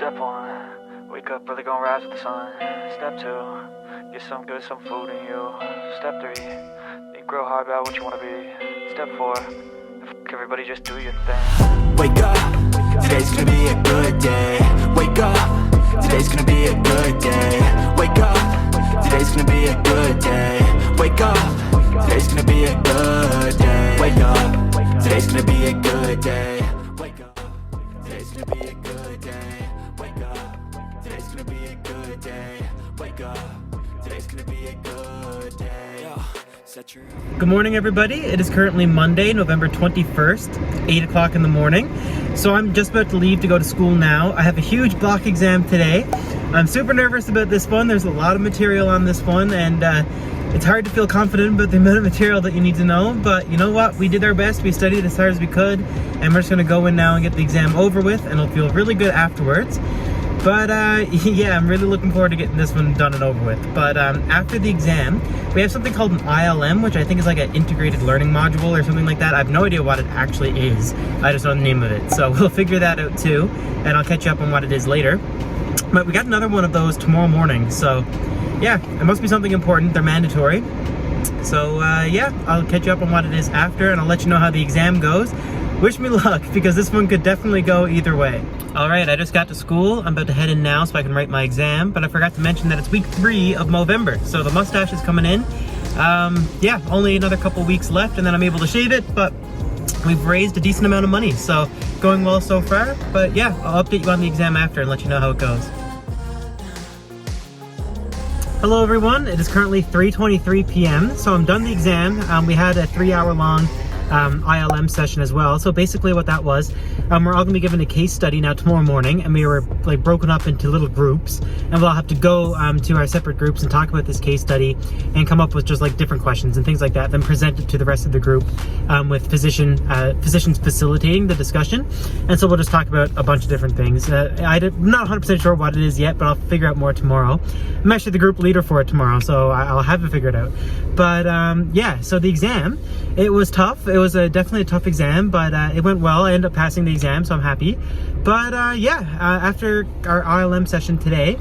Step 1, wake up early, gonna rise with the sun. Step 2, get some good, some food in you. Step 3, think real hard about what you wanna be. Step 4, everybody just do your thing. Wake up, today's gonna be a good day. Wake up, today's gonna be a good day. Wake up, today's gonna be a good day. Wake up, today's gonna be a good day. Wake up, today's gonna be a good day. Wake up, today's gonna be a good day. Wake up, today's gonna be a good day. Wake up, today's gonna be a good day. Good morning, everybody. It is currently Monday, November 21st, 8 o'clock in the morning. So I'm just about to leave to go to school now. I have a huge block exam today. I'm super nervous about this one. There's a lot of material on this one, and it's hard to feel confident about the amount of material that you need to know. But you know what? We did our best. We studied as hard as we could, and we're just going to go in now and get the exam over with, and it'll feel really good afterwards. But yeah, I'm really looking forward to getting this one done and over with. But after the exam, we have something called an ILM, which I think is like an integrated learning module or something like that. I have no idea what it actually is. I just know the name of it. So we'll figure that out too, and I'll catch you up on what it is later. But we got another one of those tomorrow morning. So yeah, it must be something important. They're mandatory. So yeah, I'll catch you up on what it is after, and I'll let you know how the exam goes. Wish me luck, because this one could definitely go either way. Alright, I just got to school. I'm about to head in now so I can write my exam, but I forgot to mention that it's week 3 of Movember, so the mustache is coming in. Yeah, only another couple weeks left and then I'm able to shave it, but we've raised a decent amount of money, so going well so far. But yeah, I'll update you on the exam after and let you know how it goes. Hello everyone, it is currently 3:23 p.m. so I'm done the exam. We had a 3-hour long ILM session as well. So basically what that was, we're all gonna be given a case study now tomorrow morning, and we were like broken up into little groups, and we'll all have to go to our separate groups and talk about this case study and come up with just like different questions and things like that, then present it to the rest of the group with physicians facilitating the discussion. And so we'll just talk about a bunch of different things. I'm not 100% sure what it is yet, but I'll figure out more tomorrow. I'm actually the group leader for it tomorrow, so I'll have it figured out. But yeah, so the exam, it was tough. It was definitely a tough exam, but it went well. I ended up passing the exam, so I'm happy. But yeah, after our ILM session today,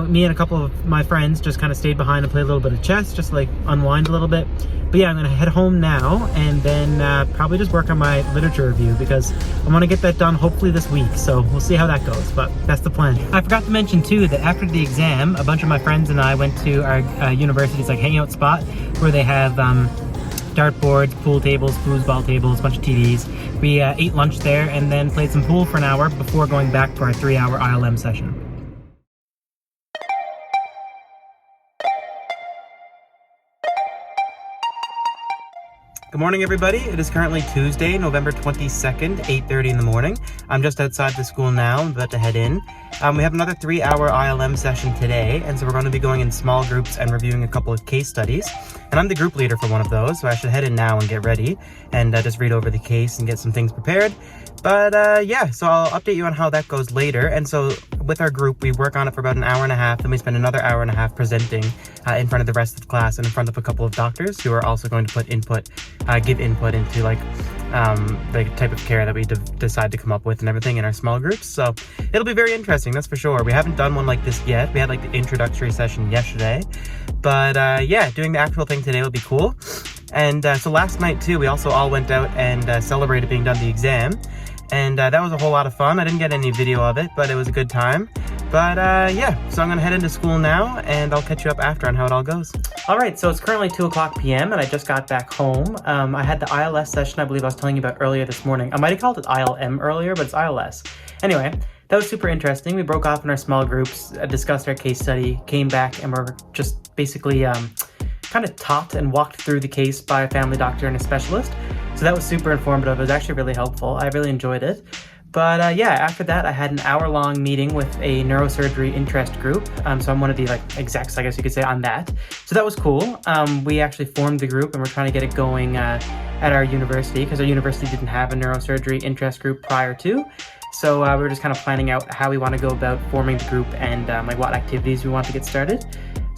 me and a couple of my friends just kind of stayed behind and played a little bit of chess, just like unwind a little bit. But yeah, I'm gonna head home now and then probably just work on my literature review, because I want to get that done hopefully this week. So we'll see how that goes, but that's the plan. I forgot to mention too that after the exam, a bunch of my friends and I went to our university's like hangout spot where they have dartboards, pool tables, foosball tables, a bunch of TVs. We ate lunch there and then played some pool for an hour before going back to our 3-hour ILM session. Good morning, everybody. It is currently Tuesday, November 22nd, 8:30 in the morning. I'm just outside the school now. I'm about to head in. We have another 3-hour ILM session today, and so we're going to be going in small groups and reviewing a couple of case studies. And I'm the group leader for one of those, so I should head in now and get ready and just read over the case and get some things prepared. But yeah, so I'll update you on how that goes later. And so with our group, we work on it for about an hour and a half, then we spend another hour and a half presenting in front of the rest of the class and in front of a couple of doctors who are also going to give input into like the type of care that we decide to come up with and everything in our small groups. So it'll be very interesting, that's for sure. We haven't done one like this yet. We had like the introductory session yesterday, but yeah, doing the actual thing today will be cool. And so last night too, we also all went out and celebrated being done the exam. And that was a whole lot of fun. I didn't get any video of it, but it was a good time. But yeah, so I'm gonna head into school now and I'll catch you up after on how it all goes. All right, so it's currently 2 o'clock p.m. and I just got back home. I had the ILS session I believe I was telling you about earlier this morning. I might have called it ILM earlier, but it's ILS. Anyway, that was super interesting. We broke off in our small groups, discussed our case study, came back, and we're just basically kind of taught and walked through the case by a family doctor and a specialist. So that was super informative. It was actually really helpful. I really enjoyed it. But yeah, after that, I had an hour-long meeting with a neurosurgery interest group. So I'm one of the like execs, I guess you could say, on that. So that was cool. We actually formed the group and we're trying to get it going at our university, because our university didn't have a neurosurgery interest group prior to. So we were just kind of planning out how we want to go about forming the group and like what activities we want to get started.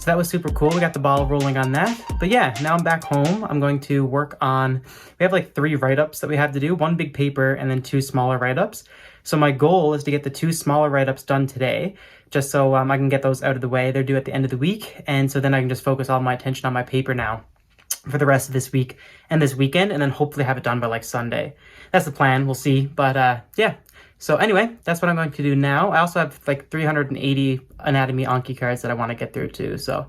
So that was super cool. We got the ball rolling on that. But yeah, now I'm back home. I'm going to work on, we have like 3 write-ups that we have to do, 1 big paper and then 2 smaller write-ups. So my goal is to get the 2 smaller write-ups done today, just so I can get those out of the way. They're due at the end of the week, and so then I can just focus all my attention on my paper now for the rest of this week and this weekend, and then hopefully have it done by like Sunday. That's the plan, we'll see, but yeah. So anyway, that's what I'm going to do now. I also have like 380 anatomy Anki cards that I want to get through too, so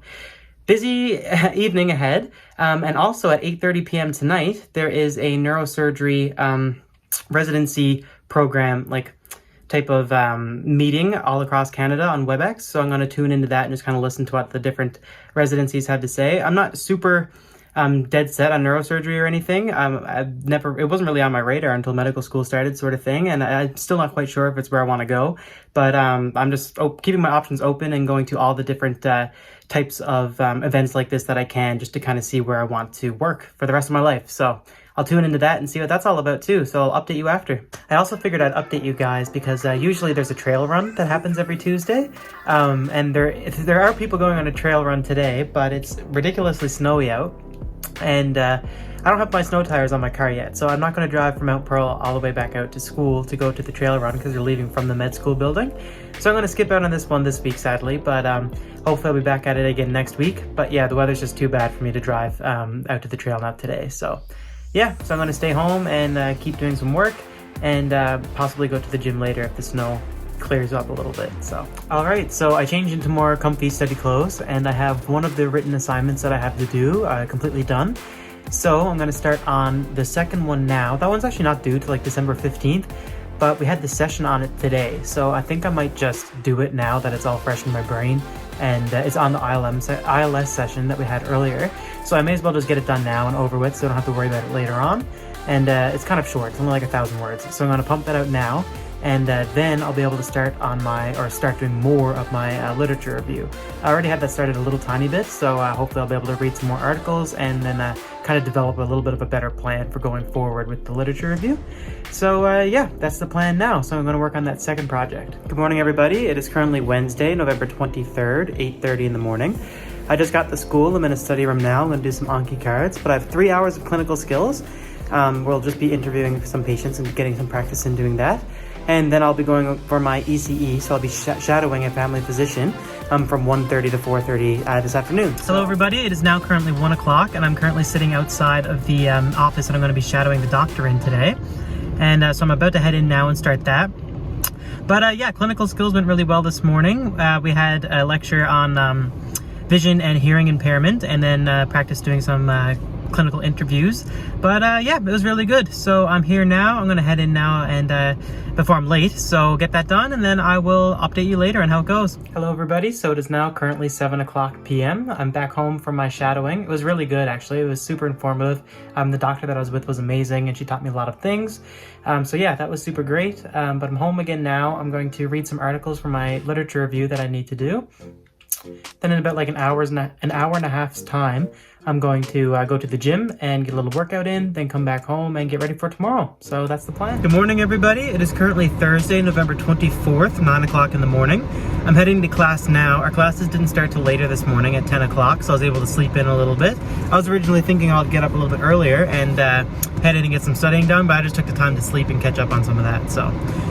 busy evening ahead. And also at 8:30 p.m. tonight, there is a neurosurgery residency program, like type of meeting all across Canada on WebEx. So I'm going to tune into that and just kind of listen to what the different residencies have to say. I'm not super dead set on neurosurgery or anything. It wasn't really on my radar until medical school started, sort of thing, and I'm still not quite sure if it's where I want to go, but I'm just keeping my options open and going to all the different types of events like this that I can, just to kind of see where I want to work for the rest of my life. So I'll tune into that and see what that's all about too, so I'll update you after. I also figured I'd update you guys because usually there's a trail run that happens every Tuesday, and there are people going on a trail run today, but it's ridiculously snowy out. And I don't have my snow tires on my car yet, so I'm not going to drive from Mount Pearl all the way back out to school to go to the trail run because you're leaving from the med school building. So I'm going to skip out on this one this week, sadly, but hopefully I'll be back at it again next week. But yeah, the weather's just too bad for me to drive out to the trail not today. So yeah, so I'm going to stay home and keep doing some work and possibly go to the gym later if the snow clears up a little bit. So alright, so I changed into more comfy study clothes and I have one of the written assignments that I have to do completely done. So I'm going to start on the second one now. That one's actually not due till like December 15th, but we had the session on it today, so I think I might just do it now that it's all fresh in my brain, and it's on the ILS session that we had earlier, so I may as well just get it done now and over with so I don't have to worry about it later on. And it's kind of short, it's only like 1,000 words, so I'm going to pump that out now, and then I'll be able to start doing more of my literature review. I already have that started a little tiny bit, so hopefully I'll be able to read some more articles and then kind of develop a little bit of a better plan for going forward with the literature review. So yeah, that's the plan now. So I'm going to work on that second project. Good morning, everybody. It is currently Wednesday, November 23rd, 8:30 in the morning. I just got to school. I'm in a study room now. I'm going to do some Anki cards, but I have 3 hours of clinical skills. We'll just be interviewing some patients and getting some practice in doing that. And then I'll be going for my ECE, so I'll be shadowing a family physician from 1:30 to 4:30 this afternoon. Hello everybody, it is now currently 1 o'clock and I'm currently sitting outside of the office that I'm going to be shadowing the doctor in today. And so I'm about to head in now and start that. But yeah, clinical skills went really well this morning. We had a lecture on vision and hearing impairment, and then practice doing some clinical interviews. But yeah, it was really good. So I'm here now. I'm gonna head in now and before I'm late, so get that done and then I will update you later on how it goes. Hello everybody, so it is now currently 7 o'clock p.m. I'm back home from my shadowing. It was really good actually. It was super informative. The doctor that I was with was amazing and she taught me a lot of things. So yeah, that was super great. But I'm home again now. I'm going to read some articles for my literature review that I need to do. Then in about like an hour and a half's time, I'm going to go to the gym and get a little workout in, then come back home and get ready for tomorrow. So that's the plan. Good morning, everybody. It is currently Thursday, November 24th, 9 o'clock in the morning. I'm heading to class now. Our classes didn't start till later this morning at 10 o'clock, so I was able to sleep in a little bit. I was originally thinking I'll get up a little bit earlier and head in and get some studying done, but I just took the time to sleep and catch up on some of that. So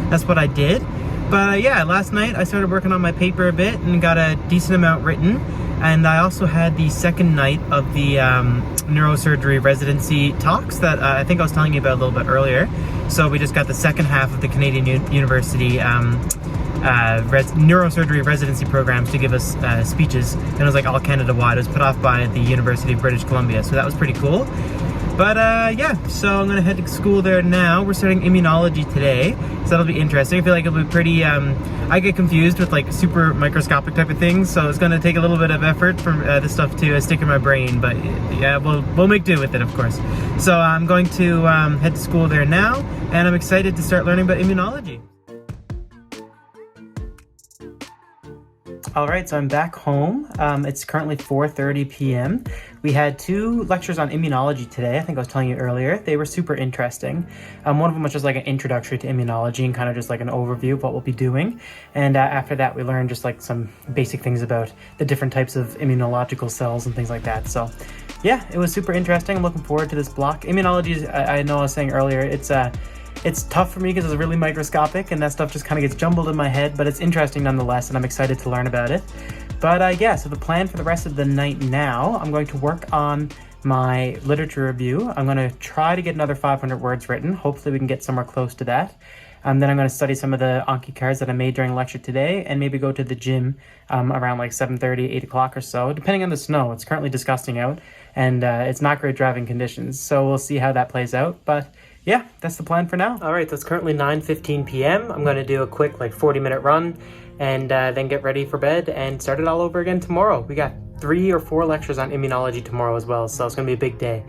that's what I did. But yeah, last night I started working on my paper a bit and got a decent amount written. And I also had the second night of the neurosurgery residency talks that I think I was telling you about a little bit earlier. So we just got the second half of the Canadian University neurosurgery residency programs to give us speeches. And it was like all Canada-wide. It was put off by the University of British Columbia. So that was pretty cool. But yeah, so I'm gonna head to school there now. We're starting immunology today, so that'll be interesting. I feel like it'll be pretty, I get confused with like super microscopic type of things, so it's gonna take a little bit of effort for this stuff to stick in my brain, but yeah, we'll make do with it, of course. So I'm going to head to school there now, and I'm excited to start learning about immunology. Alright, so I'm back home. It's currently 4:30 p.m. We had 2 lectures on immunology today. I think I was telling you earlier. They were super interesting. One of them was just like an introductory to immunology and kind of just like an overview of what we'll be doing. And after that, we learned just like some basic things about the different types of immunological cells and things like that. So yeah, it was super interesting. I'm looking forward to this block. Immunology is, I know I was saying earlier, it's It's tough for me because it's really microscopic and that stuff just kind of gets jumbled in my head, but it's interesting nonetheless, and I'm excited to learn about it. But yeah, so the plan for the rest of the night now, I'm going to work on my literature review. I'm going to try to get another 500 words written. Hopefully we can get somewhere close to that. Then I'm going to study some of the Anki cards that I made during lecture today, and maybe go to the gym around like 7:30, 8 o'clock or so, depending on the snow. It's currently disgusting out, and it's not great driving conditions, so we'll see how that plays out. But yeah, that's the plan for now. All right, so it's currently 9:15 p.m. I'm going to do a quick like 40-minute run, and then get ready for bed and start it all over again tomorrow. We got 3 or 4 lectures on immunology tomorrow as well, so it's going to be a big day.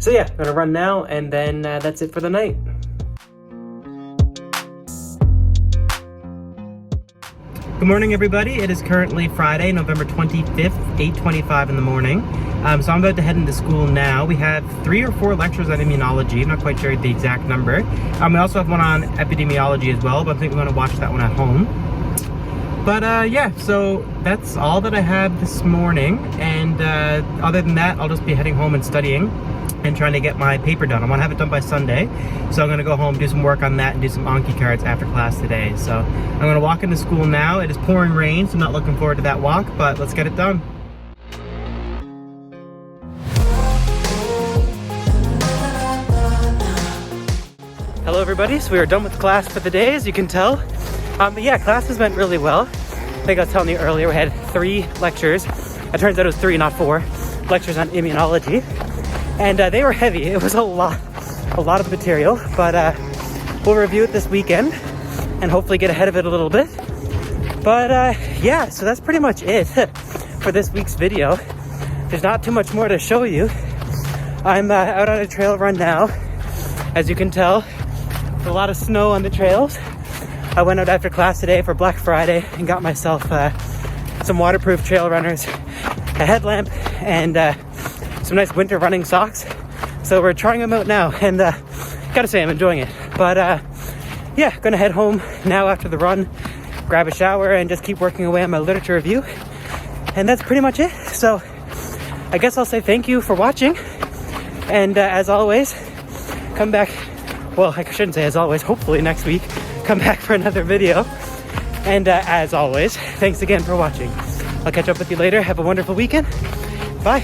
So yeah, I'm going to run now, and then that's it for the night. Good morning, everybody. It is currently Friday, November 25th, 8:25 in the morning. So I'm about to head into school now. We have 3 or 4 lectures on immunology. I'm not quite sure the exact number. We also have one on epidemiology as well, but I think we're going to watch that one at home. But yeah, so that's all that I have this morning. And other than that, I'll just be heading home and studying and trying to get my paper done. I want to have it done by Sunday. So I'm going to go home, do some work on that, and do some Anki cards after class today. So I'm going to walk into school now. It is pouring rain, so I'm not looking forward to that walk, but let's get it done. Hello everybody, so we are done with class for the day, as you can tell. But yeah, classes went really well. I think I was telling you earlier, we had 3 lectures. It turns out it was 3, not 4, lectures on immunology. And they were heavy. It was a lot of material, but we'll review it this weekend and hopefully get ahead of it a little bit. But yeah, so that's pretty much it for this week's video. There's not too much more to show you. I'm out on a trail run now. As you can tell, there's a lot of snow on the trails. I went out after class today for Black Friday and got myself some waterproof trail runners, a headlamp, and some nice winter running socks. So we're trying them out now, and gotta say I'm enjoying it. But yeah, gonna head home now after the run, grab a shower, and just keep working away on my literature review. And that's pretty much it. So I guess I'll say thank you for watching, and as always, come back. Well, I shouldn't say as always, hopefully next week come back for another video. And as always, thanks again for watching. I'll catch up with you later. Have a wonderful weekend. Bye.